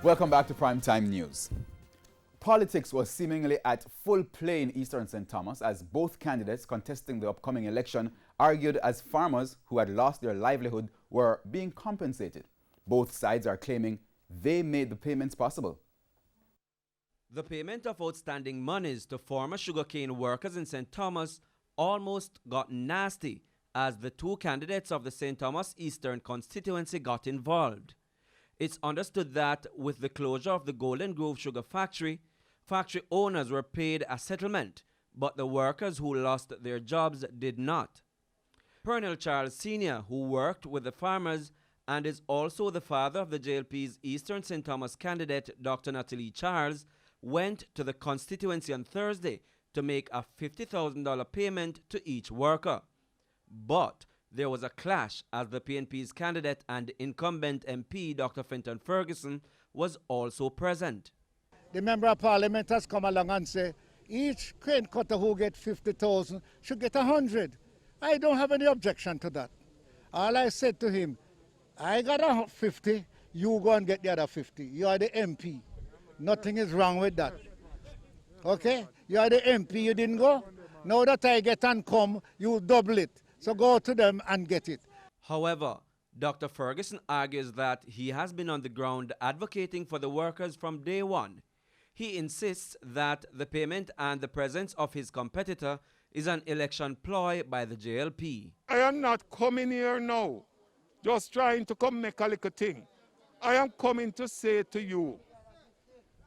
Welcome back to Primetime News. Politics was seemingly at full play in Eastern St. Thomas as both candidates contesting the upcoming election argued as farmers who had lost their livelihood were being compensated. Both sides are claiming they made the payments possible. The payment of outstanding monies to former sugarcane workers in St. Thomas almost got nasty as the two candidates of the St. Thomas Eastern constituency got involved. It's understood that with the closure of the Golden Grove Sugar Factory, factory owners were paid a settlement, but the workers who lost their jobs did not. Colonel Charles Sr., who worked with the farmers and is also the father of the JLP's Eastern St. Thomas candidate, Dr. Natalie Charles, went to the constituency on Thursday to make a $50,000 payment to each worker. But there was a clash as the PNP's candidate and incumbent MP, Dr. Fenton Ferguson, was also present. The Member of Parliament has come along and said each crane cutter who gets 50,000 should get 100. I don't have any objection to that. All I said to him, I got 50, you go and get the other 50. You are the MP. Nothing is wrong with that. Okay? You are the MP, you didn't go? Now that I get and come, you double it. So go to them and get it. However, Dr. Ferguson argues that he has been on the ground advocating for the workers from day one. He insists that the payment and the presence of his competitor is an election ploy by the JLP. I am not coming here now just trying to come make a little thing. I am coming to say to you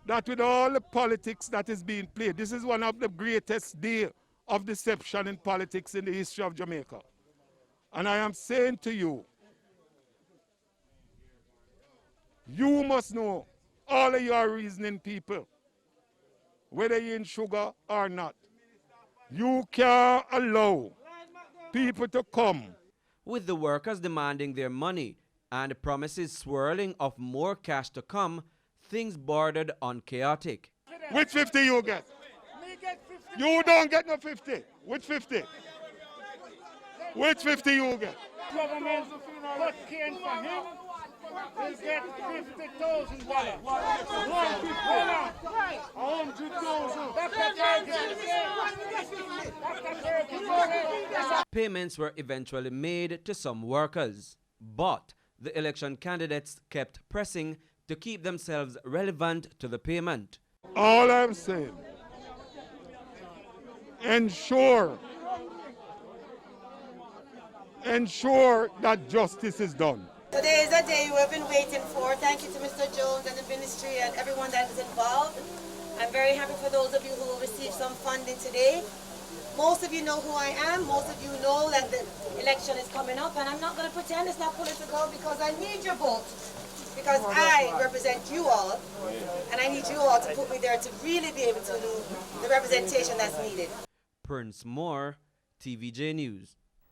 that with all the politics that is being played, this is one of the greatest deals of deception in politics in the history of Jamaica. And I am saying to you, you must know, all of your reasoning people, whether you're in sugar or not, you can't allow people to come. With the workers demanding their money and promises swirling of more cash to come, things bordered on chaotic. Which 50 you get? You don't get no 50. Which 50? Which 50 you get? Government put cane for him, he'll get $50,000. Payments were eventually made to some workers, but the election candidates kept pressing to keep themselves relevant to the payment. All I'm saying, ensure that justice is done. Today is a day we have been waiting for. Thank you to Mr. Jones and the ministry and everyone that is involved. I'm very happy for those of you who will receive some funding today. Most of you know who I am. Most of you know that the election is coming up, and I'm not going to pretend it's not political because I need your vote. Because I represent you all, and I need you all to put me there to really be able to do the representation that's needed. Prince Moore, TVJ News.